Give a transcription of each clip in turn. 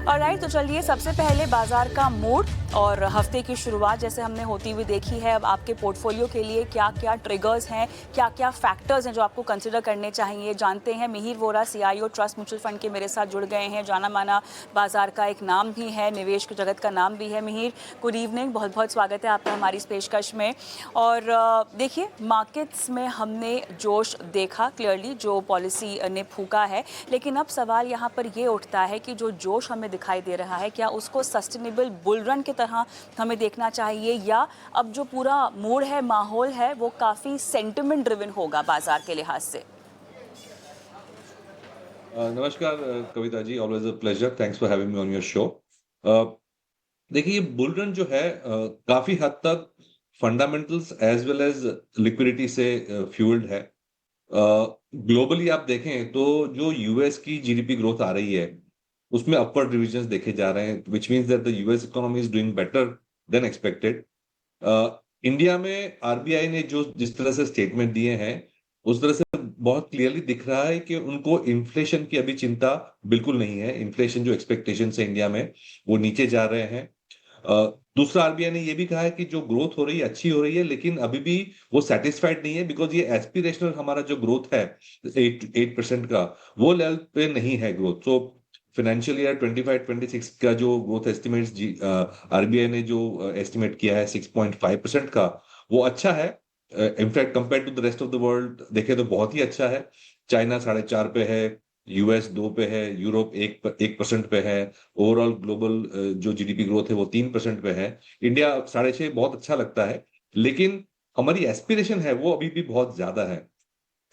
Alright, तो चलिए सबसे पहले बाजार का मूड और हफ्ते की शुरुआत जैसे हमने होती हुई देखी है। अब आपके पोर्टफोलियो के लिए क्या क्या ट्रिगर्स हैं, क्या क्या फैक्टर्स हैं जो आपको कंसिडर करने चाहिए, जानते हैं। Mihir Vora, CIO trust mutual fund के मेरे साथ जुड़ गए हैं। जाना माना बाजार का एक नाम भी है, निवेश के जगत का नाम भी है। मिहिर, गुड इवनिंग, बहुत बहुत स्वागत है आपका हमारी इस पेशकश में। और देखिए, मार्केट्स में हमने जोश देखा क्लियरली, जो पॉलिसी ने फूका है, लेकिन अब सवाल यहाँ पर ये उठता है कि जो जोश हमें दिखाई दे रहा है, क्या उसको सस्टेनेबल बुल रन की तरह हमें देखना चाहिए, या अब जो पूरा मूड है, माहौल है, वो काफ़ी सेंटिमेंट ड्रिवन होगा बाजार के लिहाज से। नमस्कार Kavita ji, always a pleasure, thanks for having me on your show. देखिए, ये बुल रन जो है काफी हद तक fundamentals as well as liquidity से फ्यूल्ड है। ग्लोबली आप देखें तो जो यूएस की जीडीपी ग्रोथ आ रही है, उसमें अपवर्ड रिविजन देखे जा रहे हैं, which means that the US economy is doing better than expected. India में आरबीआई ने जो जिस तरह से स्टेटमेंट दिए हैं, उस तरह से बहुत क्लियरली दिख रहा है कि उनको इन्फ्लेशन की अभी चिंता बिल्कुल नहीं है। इन्फ्लेशन जो एक्सपेक्टेशन है इंडिया में, वो नीचे जा रहे हैं। दूसरा, आरबीआई ने ये भी कहा है कि जो ग्रोथ हो रही है अच्छी हो रही है, लेकिन अभी भी वो सेटिस्फाइड नहीं है, बिकॉज ये एस्पिरेशनल हमारा जो ग्रोथ है 8% का, वो लेवल पे नहीं है ग्रोथ। सो फाइनेंशियल ईयर 25-26 का जो ग्रोथ एस्टिमेट्स आरबीआई ने जो एस्टिमेट किया है 6.5% का, वो अच्छा है। In fact compare to the rest of the world देखे तो बहुत ही अच्छा है। चाइना 4.5 पे है, यूएस 2 पे है, यूरोप 1% पे है। ओवरऑल ग्लोबल जो जीडीपी ग्रोथ है वो 3% पे है। इंडिया 6.5 बहुत अच्छा लगता है, लेकिन हमारी एस्पिरेशन है वो अभी भी बहुत ज्यादा है।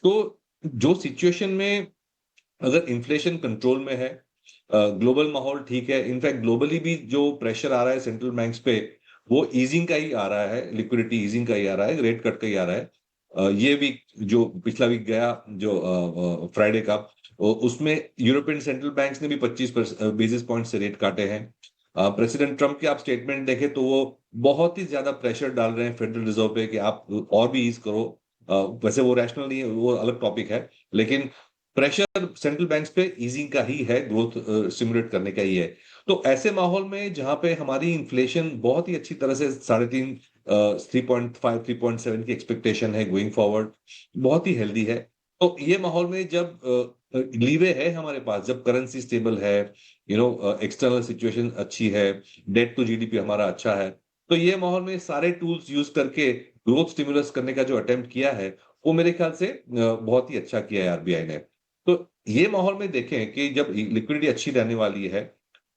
तो जो सिचुएशन में अगर इन्फ्लेशन कंट्रोल में है, ग्लोबल माहौल ठीक है, इनफैक्ट ग्लोबली भी जो प्रेशर आ रहा है सेंट्रल बैंक्स पे, वो ईजिंग का ही आ रहा है, लिक्विडिटी ईजिंग का ही आ रहा है, रेट कट का ही आ रहा है। ये वीक जो पिछला वीक गया, जो फ्राइडे का, उसमें यूरोपियन सेंट्रल बैंक्स ने भी 25 बेसिस पॉइंट से रेट काटे हैं। प्रेसिडेंट ट्रम्प के आप स्टेटमेंट देखें तो वो बहुत ही ज्यादा प्रेशर डाल रहे हैं फेडरल रिजर्व पे कि आप और भी ईज करो। वैसे वो रैशनल नहीं है, वो अलग टॉपिक है, लेकिन प्रेशर सेंट्रल बैंक्स पे ईजिंग का ही है, ग्रोथ स्टिमुलेट करने का ही है। तो ऐसे माहौल में जहां पे हमारी इन्फ्लेशन बहुत ही अच्छी तरह से 3.5, 3.5, 3.7 की एक्सपेक्टेशन है गोइंग फॉरवर्ड, बहुत ही हेल्दी है। तो ये माहौल में जब लीवे है हमारे पास, जब करेंसी स्टेबल है, एक्सटर्नल सिचुएशन अच्छी है, डेट टू जीडीपी हमारा अच्छा है, तो ये माहौल में सारे टूल्स यूज करके ग्रोथ स्टिमुलस करने का जो अटेम्प्ट किया है, वो मेरे ख्याल से बहुत ही अच्छा किया है आरबीआई ने। तो ये माहौल में देखें कि जब लिक्विडिटी अच्छी रहने वाली है,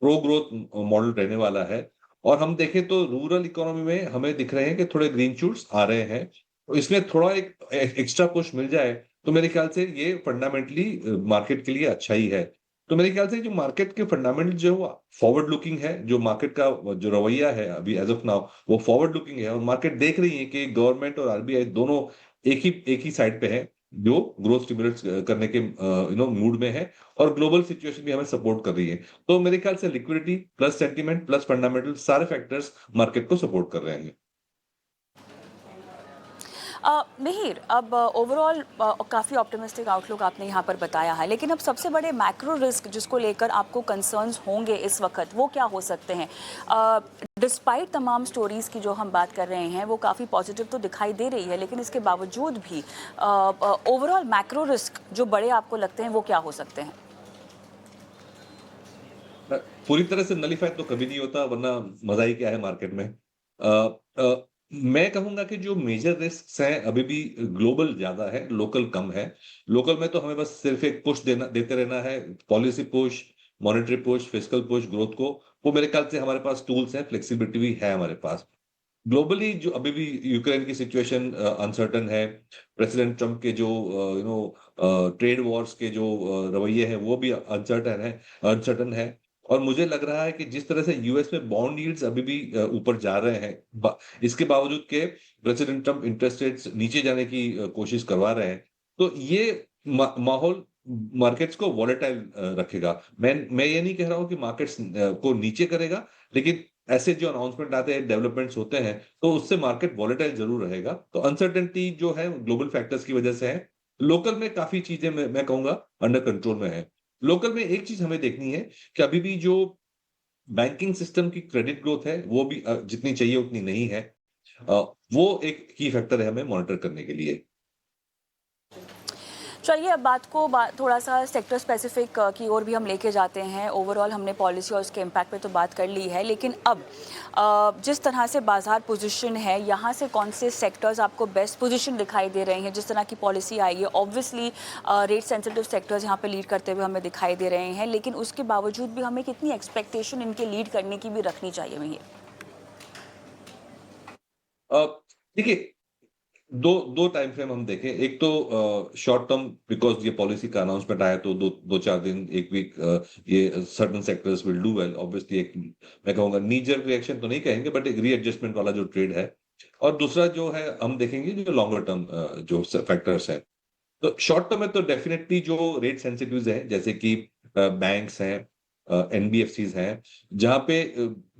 प्रो ग्रोथ मॉडल रहने वाला है, और हम देखें तो रूरल इकोनॉमी में हमें दिख रहे हैं कि थोड़े ग्रीन शूट्स आ रहे हैं, तो इसमें थोड़ा एक एक्स्ट्रा पुश मिल जाए, तो मेरे ख्याल से ये फंडामेंटली मार्केट के लिए अच्छा ही है। तो मेरे ख्याल से जो मार्केट के फंडामेंटल जो फॉरवर्ड लुकिंग है, जो मार्केट का जो रवैया है अभी एज ऑफ नाउ, वो फॉरवर्ड लुकिंग है, और मार्केट देख रही है कि गवर्नमेंट और आरबीआई दोनों एक ही साइड पे है, जो ग्रोथ स्टिमुलेट करने के मूड में है, और ग्लोबल सिचुएशन भी हमें सपोर्ट कर रही है। तो मेरे ख्याल से liquidity plus sentiment plus fundamental सारे फैक्टर्स मार्केट को सपोर्ट कर रहे हैं। मिहिर, अब ओवरऑल काफ़ी ऑप्टिमिस्टिक आउटलुक आपने यहाँ पर बताया है, लेकिन अब सबसे बड़े मैक्रो रिस्क जिसको लेकर आपको कंसर्न्स होंगे इस वक्त, वो क्या हो सकते हैं? डिस्पाइट तमाम स्टोरीज़ की जो हम बात कर रहे हैं, वो काफ़ी पॉजिटिव तो दिखाई दे रही है, लेकिन इसके बावजूद भी ओवरऑल मैक्रो रिस्क जो बड़े आपको लगते हैं, वो क्या हो सकते हैं? पूरी तरह से नलीफाई तो कभी नहीं होता, वरना मजा ही क्या है मार्केट में। अ, अ, मैं कहूंगा कि जो मेजर रिस्क हैं अभी भी ग्लोबल ज्यादा है, लोकल कम है। लोकल में तो हमें बस सिर्फ एक पुश देना देते रहना है, policy push, monetary push, physical push growth को। वो मेरे ख्याल से हमारे पास टूल्स हैं, फ्लेक्सिबिलिटी भी है हमारे पास। ग्लोबली जो अभी भी यूक्रेन की सिचुएशन अनसर्टन है, प्रेसिडेंट ट्रम्प के जो ट्रेड वॉर्स के जो रवैये हैं, वो भी अनसर्टन है। और मुझे लग रहा है कि जिस तरह से यूएस में बॉन्ड यील्ड्स अभी भी ऊपर जा रहे हैं, इसके बावजूद के प्रेसिडेंट ट्रम्प इंटरेस्ट रेट्स नीचे जाने की कोशिश करवा रहे हैं, तो ये माहौल मार्केट्स को वॉलेटाइल रखेगा। मैं ये नहीं कह रहा हूं कि मार्केट्स को नीचे करेगा, लेकिन ऐसे जो अनाउंसमेंट आते हैं, डेवलपमेंट्स होते हैं, तो उससे मार्केट वॉलेटाइल जरूर रहेगा। तो अनसर्टेनिटी जो है ग्लोबल फैक्टर्स की वजह से है। लोकल में काफी चीजें मैं कहूंगा अंडर कंट्रोल में है। लोकल में एक चीज हमें देखनी है कि अभी भी जो बैंकिंग सिस्टम की क्रेडिट ग्रोथ है वो भी जितनी चाहिए उतनी नहीं है। वो एक की फैक्टर है हमें मॉनिटर करने के लिए। चलिए अब थोड़ा सा सेक्टर स्पेसिफिक की ओर भी हम लेके जाते हैं। ओवरऑल हमने पॉलिसी और उसके इम्पैक्ट पे तो बात कर ली है, लेकिन अब जिस तरह से बाजार पोजीशन है, यहाँ से कौन से सेक्टर्स आपको बेस्ट पोजीशन दिखाई दे रहे हैं? जिस तरह की पॉलिसी आई है, ऑब्वियसली रेट सेंसिटिव सेक्टर्स यहाँ पे लीड करते हुए हमें दिखाई दे रहे हैं, लेकिन उसके बावजूद भी हमें कितनी एक्सपेक्टेशन इनके लीड करने की भी रखनी चाहिए भैया? देखिए, दो दो टाइम फ्रेम हम देखें। एक तो शॉर्ट टर्म, बिकॉज ये पॉलिसी का अनाउंसमेंट आया तो दो दो चार दिन, एक वीक, ये certain sectors will do well. Obviously एक मैं कहूंगा नीजर रिएक्शन तो नहीं कहेंगे, बट एक रीएडजस्टमेंट वाला जो ट्रेड है। और दूसरा जो है हम देखेंगे जो लॉन्गर टर्म जो फैक्टर्स है। तो शॉर्ट टर्म में तो डेफिनेटली जो रेट सेंसिटिव है, जैसे कि बैंक्स हैं, एनबीएफसीज हैं, जहां पे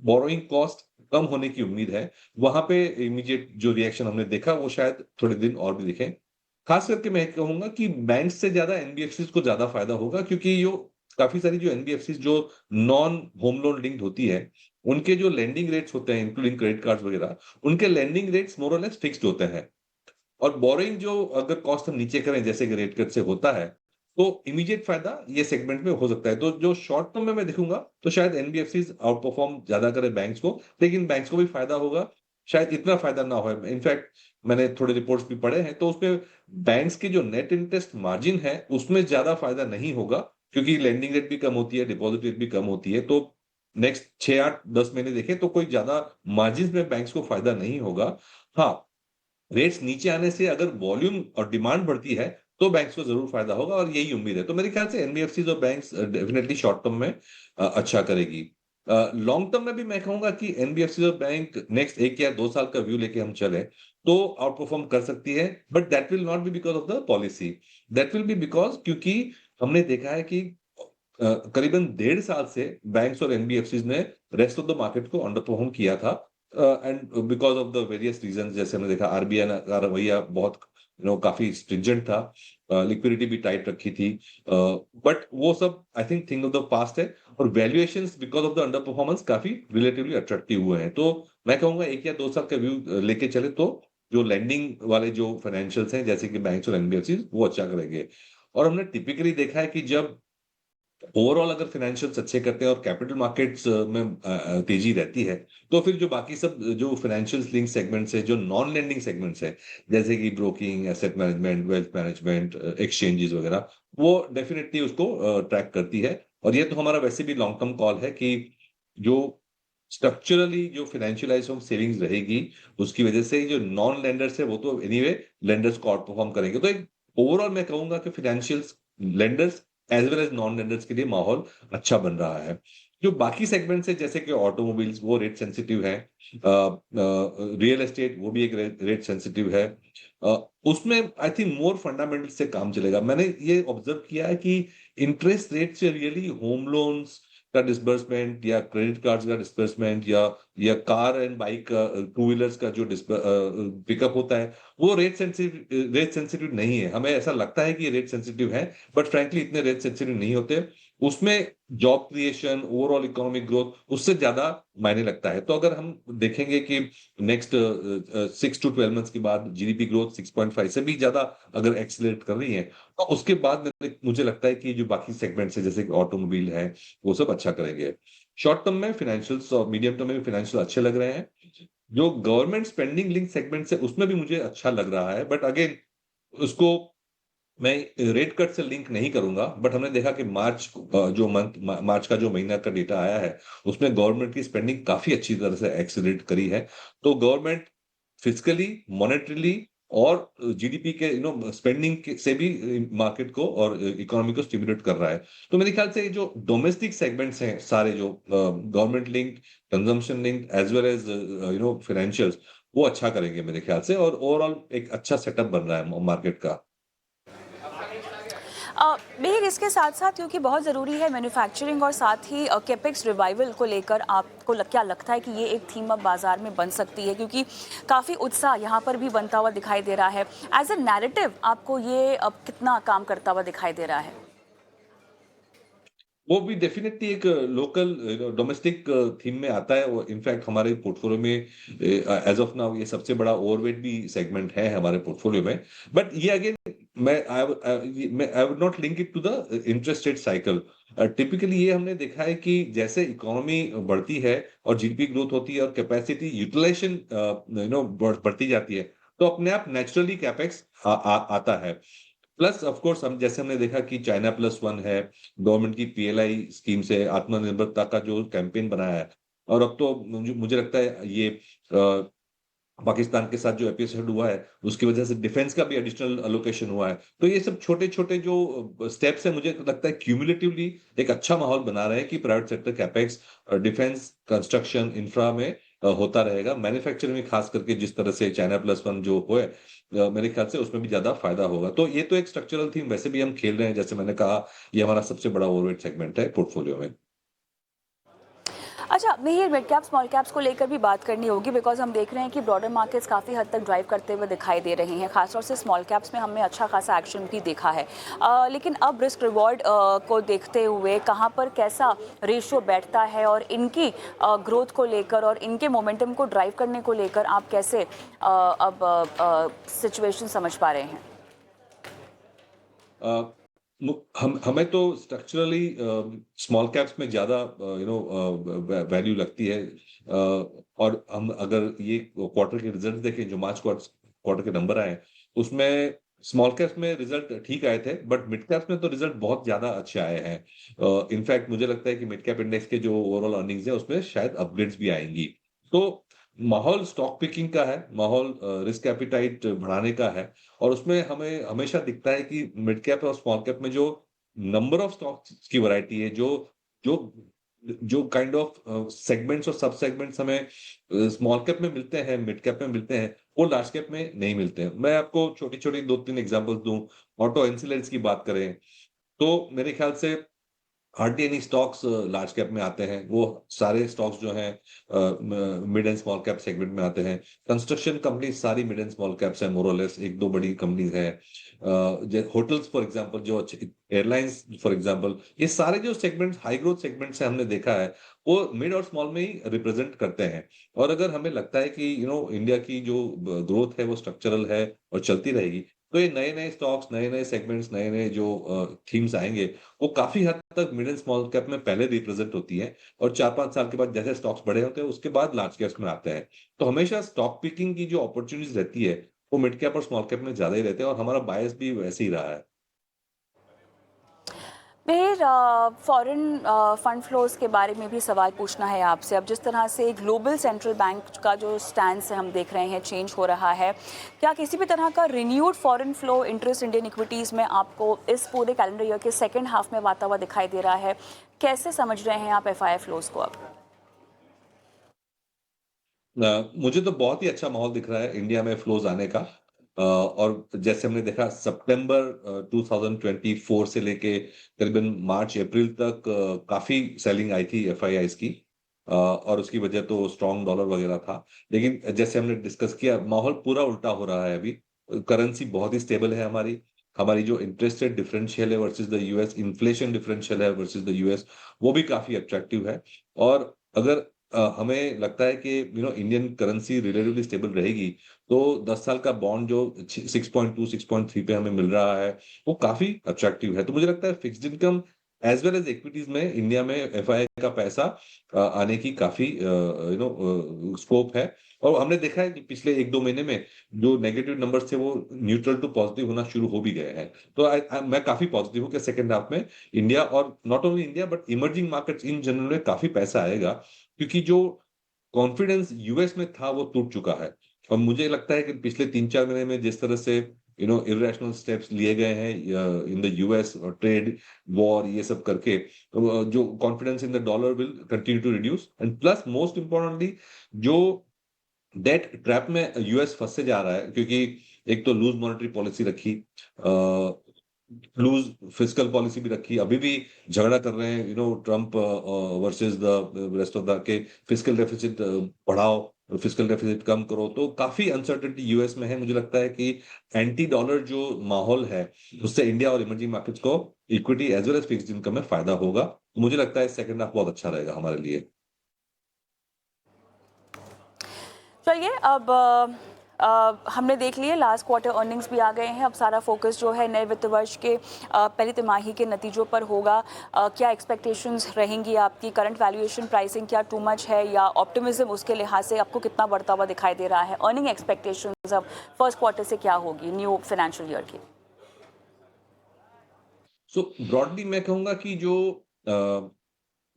बोरोइंग कॉस्ट कम होने की उम्मीद है, वहां पे इमीडिएट जो रिएक्शन हमने देखा वो शायद थोड़े दिन और भी दिखे। खास करके मैं कहूंगा कि बैंक से ज्यादा एनबीएफसीज को ज्यादा फायदा होगा, क्योंकि यो काफी सारी जो एनबीएफसीज जो नॉन होम लोन लिंक्ड होती है, उनके जो लेंडिंग रेट्स होते हैं इंक्लूडिंग क्रेडिट कार्ड वगैरह, उनके लेंडिंग रेट्स मोर और लेस फिक्स्ड होते हैं। और बोरिंग जो अगर कॉस्ट हम नीचे करें जैसे कि रेट कट से होता है, तो इमीडिएट फायदा ये सेगमेंट में हो सकता है। तो जो शॉर्ट टर्म में मैं देखूंगा तो शायद एनबीएफसी आउट परफॉर्म ज्यादा करे बैंक्स को, लेकिन बैंक्स को भी फायदा होगा, शायद इतना फायदा ना हो। इनफैक्ट मैंने थोड़े रिपोर्ट्स भी पढ़े हैं, तो उसमें बैंक्स की जो नेट इंटरेस्ट मार्जिन है उसमें ज्यादा फायदा नहीं होगा, क्योंकि लेंडिंग रेट भी कम होती है, डिपॉजिट रेट भी कम होती है। तो नेक्स्ट 6 8 10 महीने देखें तो कोई ज्यादा मार्जिन में बैंक्स को फायदा नहीं होगा। हाँ, रेट्स नीचे आने से अगर वॉल्यूम और डिमांड बढ़ती है तो बैंक्स को जरूर फायदा होगा, और यही उम्मीद है। तो मेरे ख्याल से एनबीएफसी और बैंक्स डेफिनेटली शॉर्ट टर्म में अच्छा करेगी। लॉन्ग टर्म में भी मैं कहूंगा कि एनबीएफसी और बैंक नेक्स्ट 1 या 2 साल का व्यू लेके हम चले तो आउट परफॉर्म कर सकती है, but that will not be because of the policy. That will be because क्योंकि हमने देखा है कि करीबन 1.5 साल से बैंक्स और एनबीएफसी ने रेस्ट ऑफ द मार्केट को अंडर परफॉर्म किया था, and because of the various reason. जैसे हमने देखा आरबीआई का रवैया बहुत काफी स्ट्रिंजेंट था, लिक्विडिटी भी टाइट रखी थी, बट वो सब I think of the past है। और valuations because of the under performance काफी रिलेटिवली अट्रैक्टिव हुए हैं। तो मैं कहूंगा 1 या 2 साल का व्यू लेके चले तो जो लैंडिंग वाले जो फाइनेंशियल्स हैं जैसे कि बैंक्स और एनबीएफसी वो अच्छा करेंगे। और हमने टिपिकली देखा है कि जब ओवरऑल अगर फाइनेंशियल्स अच्छे करते हैं और कैपिटल मार्केट्स में तेजी रहती है, तो फिर जो बाकी सब जो फाइनेंशियल लिंक सेगमेंट्स है, जो नॉन लेंडिंग सेगमेंट्स है, जैसे कि broking, asset management, wealth management, exchanges वगैरह, वो डेफिनेटली उसको ट्रैक करती है। और ये तो हमारा वैसे भी लॉन्ग टर्म कॉल है कि जो स्ट्रक्चरली जो फाइनेंशियलाइज हम सेविंग्स रहेगी, उसकी वजह से जो नॉन लेंडर्स है वो तो एनीवे लेंडर्स को आउट परफॉर्म करेंगे। तो एक ओवरऑल मैं कहूंगा कि financial lenders as well as non lenders के लिए माहौल अच्छा बन रहा है। जो बाकी सेगमेंट्स है जैसे कि ऑटोमोबाइल्स, वो रेट सेंसिटिव है, रियल एस्टेट वो भी एक रेट सेंसिटिव है। उसमें आई थिंक मोर फंडामेंटल से काम चलेगा। मैंने ये ऑब्जर्व किया है कि इंटरेस्ट रेट से रियली होम लोन्स का डिस्बर्समेंट या क्रेडिट कार्ड्स का डिस्बर्समेंट या कार एंड बाइक का, टू व्हीलर्स का जो पिकअप होता है, वो रेट सेंसिटिव नहीं है। हमें ऐसा लगता है कि ये रेट सेंसिटिव है, बट फ्रैंकली इतने रेट सेंसिटिव नहीं होते। उसमें job creation, overall economic growth उससे ज्यादा मायने लगता है। तो अगर हम देखेंगे कि नेक्स्ट 6 to 12 मंथ्स के बाद जीडीपी ग्रोथ 6.5 से भी ज्यादा अगर एक्सीलरेट कर रही है, तो उसके बाद मुझे लगता है कि जो बाकी सेगमेंट्स है जैसे कि ऑटोमोबाइल है वो सब अच्छा करेंगे। शॉर्ट टर्म में फाइनेंशियल्स और मीडियम टर्म में फाइनेंशियल अच्छे लग रहे हैं। जो गवर्नमेंट स्पेंडिंग लिंक सेगमेंट है उसमें भी मुझे अच्छा लग रहा है, बट अगेन उसको मैं रेट कट से लिंक नहीं करूंगा। बट हमने देखा कि मार्च का जो महीना का डेटा आया है उसमें गवर्नमेंट की स्पेंडिंग काफी अच्छी तरह से एक्सीलरेट करी है। तो गवर्नमेंट फिजिकली, मॉनेटरीली और जीडीपी के स्पेंडिंग से भी मार्केट को और इकोनॉमी को स्टिमुलेट कर रहा है। तो मेरे ख्याल से जो डोमेस्टिक सेगमेंट्स हैं सारे, जो government link, consumption link as well as financials, वो अच्छा करेंगे मेरे ख्याल से। और ओवरऑल एक अच्छा सेटअप बन रहा है मार्केट का। मेहर, इसके साथ साथ क्योंकि बहुत ज़रूरी है मैन्युफैक्चरिंग और साथ ही कैपेक्स रिवाइवल को लेकर आपको क्या लगता है कि ये एक थीम अब बाजार में बन सकती है? क्योंकि काफ़ी उत्साह यहाँ पर भी बनता हुआ दिखाई दे रहा है। एज ए नैरेटिव आपको ये अब कितना काम करता हुआ दिखाई दे रहा है? वो भी डेफिनेटली एक लोकल डोमेस्टिक थीम में आता है। वो इनफैक्ट हमारे पोर्टफोलियो में एज ऑफ नाउ ये सबसे बड़ा ओवरवेट भी सेगमेंट है हमारे पोर्टफोलियो में। बट ये again I would not link it to the interest rate cycle. Typically ये हमने देखा है कि जैसे इकोनॉमी बढ़ती है और जीडीपी ग्रोथ होती है और कैपेसिटी यूटिलाइजेशन बढ़ती जाती है, तो अपने आप नेचुरली कैपेक्स आता है। प्लस ऑफ कोर्स हम जैसे हमने देखा कि चाइना प्लस वन है, गवर्नमेंट की पीएलआई स्कीम से आत्मनिर्भरता का जो कैंपेन बनाया है। और अब तो मुझे लगता है ये पाकिस्तान के साथ जो एपिसोड हुआ है उसकी वजह से डिफेंस का भी एडिशनल अलोकेशन हुआ है। तो ये सब छोटे छोटे जो स्टेप्स है, मुझे लगता है क्यूमुलेटिवली एक अच्छा माहौल बना रहे हैं कि private sector capex defence construction infra में होता रहेगा। मैन्युफैक्चरिंग में खास करके जिस तरह से चाइना प्लस वन जो हुए, मेरे ख्याल से उसमें भी ज्यादा फायदा होगा। तो ये तो एक स्ट्रक्चरल थीम वैसे भी हम खेल रहे हैं, जैसे मैंने कहा ये हमारा सबसे बड़ा ओवरवेट सेगमेंट है पोर्टफोलियो में। अच्छा, Mihir, mid cap small caps को लेकर भी बात करनी होगी, बिकॉज हम देख रहे हैं कि ब्रॉडर मार्केट्स काफ़ी हद तक ड्राइव करते हुए दिखाई दे रहे हैं। खासतौर से स्मॉल कैप्स में हमने अच्छा खासा एक्शन भी देखा है। लेकिन अब रिस्क रिवॉर्ड को देखते हुए कहाँ पर कैसा रेशियो बैठता है और इनकी ग्रोथ को लेकर और इनके मोमेंटम को ड्राइव करने को लेकर आप कैसे अब सिचुएशन समझ पा रहे हैं? हम हमें तो स्ट्रक्चरली स्मॉल कैप्स में ज्यादा वैल्यू लगती है। और हम अगर ये क्वार्टर के रिजल्ट देखें, जो मार्च क्वार्टर के नंबर आए, उसमें स्मॉल कैप्स में रिजल्ट ठीक आए थे, बट मिड कैप्स में तो रिजल्ट बहुत ज्यादा अच्छे आए हैं। इनफैक्ट मुझे लगता है कि मिड कैप इंडेक्स के जो ओवरऑल अर्निंग्स है उसमें शायद अपग्रेड्स भी आएंगी। तो माहौल स्टॉक पिकिंग का है, माहौल रिस्क एपिटाइट बढ़ाने का है। और उसमें हमें हमेशा दिखता है कि मिड कैप और स्मॉल कैप में जो नंबर ऑफ स्टॉक्स की वैरायटी है, जो जो जो काइंड ऑफ सेगमेंट्स और सब सेगमेंट्स हमें स्मॉल कैप में मिलते हैं, मिड कैप में मिलते हैं, वो लार्ज कैप में नहीं मिलते हैं। मैं आपको छोटी छोटी दो तीन एग्जांपल्स दूं। ऑटो इंसिलेंस की बात करें तो मेरे ख्याल से hardly any stocks large cap में आते हैं। वो सारे स्टॉक्स जो हैं mid and small cap segment में आते हैं। कंस्ट्रक्शन कंपनी सारी मिड एंड स्मॉल कैप्स हैं, मोरलेस एक दो बड़ी कंपनीज हैं। होटल्स फॉर एग्जांपल, जो अच्छे एयरलाइंस फॉर एग्जांपल, ये सारे जो सेगमेंट्स हाई ग्रोथ सेगमेंट्स हैं हमने देखा है, वो मिड और स्मॉल में ही रिप्रेजेंट करते हैं। और अगर हमें लगता है कि इंडिया की जो ग्रोथ है वो स्ट्रक्चरल है और चलती रहेगी, तो ये नए नए स्टॉक्स, नए नए सेगमेंट्स, नए नए जो थीम्स आएंगे, वो काफी हद तक मिड एंड स्मॉल कैप में पहले रिप्रेजेंट होती है। और 4-5 साल के बाद जैसे स्टॉक्स बड़े होते हैं उसके बाद लार्ज कैप्स में आते हैं। तो हमेशा स्टॉक पिकिंग की जो अपॉर्चुनिटीज रहती है वो मिड कैप और स्मॉल कैप में ज्यादा ही रहते हैं, और हमारा बायस भी वैसे ही रहा है। फिर फॉरेन फंड फ्लोज के बारे में भी सवाल पूछना है आपसे। अब जिस तरह से ग्लोबल सेंट्रल बैंक का जो स्टैंड है हम देख रहे हैं चेंज हो रहा है, क्या किसी भी तरह का renewed foreign flow interest Indian equities में आपको इस पूरे कैलेंडर ईयर के सेकेंड हाफ में आता हुआ दिखाई दे रहा है? कैसे समझ रहे हैं आप एफआई फ्लोज को अब? मुझे तो बहुत ही अच्छा माहौल दिख रहा है इंडिया में फ्लोज आने का। और जैसे हमने देखा सितंबर 2024 से लेके करीबन मार्च अप्रैल तक काफी सेलिंग आई थी एफआईआईज की। और उसकी वजह तो स्ट्रॉन्ग डॉलर वगैरह था। लेकिन जैसे हमने डिस्कस किया, माहौल पूरा उल्टा हो रहा है अभी। करेंसी बहुत ही स्टेबल है हमारी। हमारी जो इंटरेस्ट रेट डिफरेंशियल है versus the US, inflation differential है वर्सेस द यूएस, वो भी काफी अट्रैक्टिव है। और अगर हमें लगता है कि इंडियन करेंसी रिलेटिवली स्टेबल रहेगी, तो 10 साल का बॉन्ड जो 6.2 6.3 पे हमें मिल रहा है, वो काफी अट्रैक्टिव है। तो मुझे लगता है fixed income as well as equities में इंडिया में एफआई का पैसा आने की काफी स्कोप है। और हमने देखा है कि पिछले 1-2 महीने में जो नेगेटिव नंबर्स थे वो न्यूट्रल टू पॉजिटिव होना शुरू हो भी गए हैं। तो मैं काफी पॉजिटिव हूँ कि सेकेंड हाफ में इंडिया, और not only India but emerging markets in general में काफी पैसा आएगा। क्योंकि जो कॉन्फिडेंस यूएस में था वो टूट चुका है। और मुझे लगता है कि पिछले 3-4 महीने में जिस तरह से इरेशनल स्टेप्स लिए गए हैं इन द यूएस, और ट्रेड वॉर ये सब करके, जो confidence in the dollar will continue to reduce. And plus most importantly, जो डेट ट्रैप में यूएस फंसते जा रहा है, क्योंकि एक तो लूज मॉनेटरी पॉलिसी रखी, लूज फिस्कल पॉलिसी भी रखी, अभी भी झगड़ा कर रहे हैं Trump versus the rest of the के फिस्कल डेफिसिट बढ़ाओ फिस्कल डेफिसिट कम करो, तो काफी अनसर्टेनिटी यूएस में है। मुझे लगता है कि एंटी डॉलर जो माहौल है उससे इंडिया और इमर्जिंग मार्केट्स को equity as well as fixed income में फायदा होगा। तो मुझे लगता है सेकंड हाफ बहुत अच्छा रहेगा हमारे लिए। चलिए अब हमने देख लिए लास्ट क्वार्टर अर्निंग्स भी आ गए हैं। अब सारा फोकस जो है नए वित्त वर्ष के पहली तिमाही के नतीजों पर होगा। क्या एक्सपेक्टेशंस रहेंगी आपकी? करंट वैल्यूएशन प्राइसिंग क्या टू मच है या ऑप्टिमिज्म उसके लिहाज से आपको कितना बढ़ता हुआ दिखाई दे रहा है? अर्निंग एक्सपेक्टेशंस अब फर्स्ट क्वार्टर से क्या होगी न्यू फाइनेंशियल ईयर की? सो ब्रॉडली मैं कहूंगा कि जो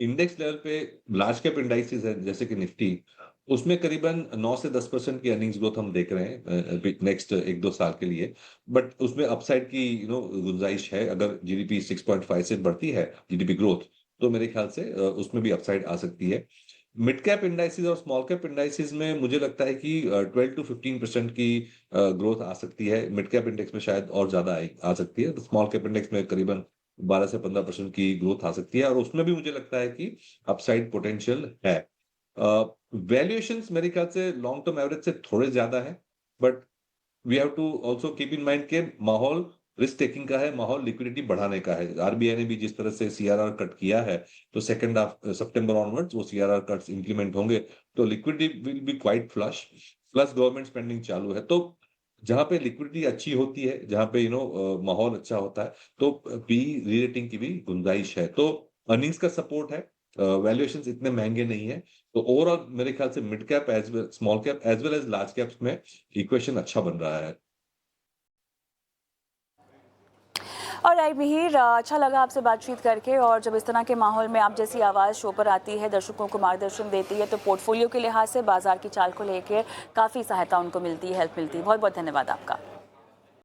इंडेक्स लेवल पे लार्ज कैप इंडाइसेस है जैसे कि निफ्टी, उसमें करीबन 9 से 10% की अर्निंग्स ग्रोथ हम देख रहे हैं नेक्स्ट 1-2 साल के लिए। बट उसमें अपसाइड की गुंजाइश है। अगर जीडीपी 6.5 से बढ़ती है जीडीपी ग्रोथ, तो मेरे ख्याल से उसमें भी अपसाइड आ सकती है। मिड कैप इंडाइसेस और स्मॉल कैप इंडाइसेस में मुझे लगता है कि 12 to 15% की ग्रोथ आ सकती है। मिड कैप इंडेक्स में शायद और ज्यादा आ सकती है। स्मॉल कैप इंडेक्स में करीबन 12 से 15% की ग्रोथ आ सकती है, और उसमें भी मुझे लगता है कि अपसाइड पोटेंशियल है। वैल्यूएशंस मेरे ख्याल से लॉन्ग टर्म एवरेज से थोड़े ज्यादा है, but we have to also keep in mind के माहौल रिस्क टेकिंग का है, माहौल लिक्विडिटी बढ़ाने का है। आरबीआई ने भी जिस तरह से सीआरआर कट किया है, तो सेकंड हाफ सितंबर ऑनवर्ड्स वो सीआरआर कट्स इंप्लीमेंट होंगे, तो liquidity will be quite flush, plus government spending चालू है। तो जहां पे लिक्विडिटी अच्छी होती है, जहां पे माहौल अच्छा होता है, तो पी रीरेटिंग की भी गुंजाइश है। तो अर्निंग्स का सपोर्ट है, वैल्यूएशंस इतने महंगे नहीं है। तो ओवरऑल मेरे ख्याल से mid cap as well small cap as well as large caps में इक्वेशन अच्छा बन रहा है। और राइट मिहिर, अच्छा लगा आपसे बातचीत करके। और जब इस तरह के माहौल में आप जैसी आवाज़ शो पर आती है, दर्शकों को मार्गदर्शन देती है, तो पोर्टफोलियो के लिहाज से बाजार की चाल को लेकर काफ़ी सहायता उनको मिलती है, हेल्प मिलती है। बहुत बहुत धन्यवाद आपका।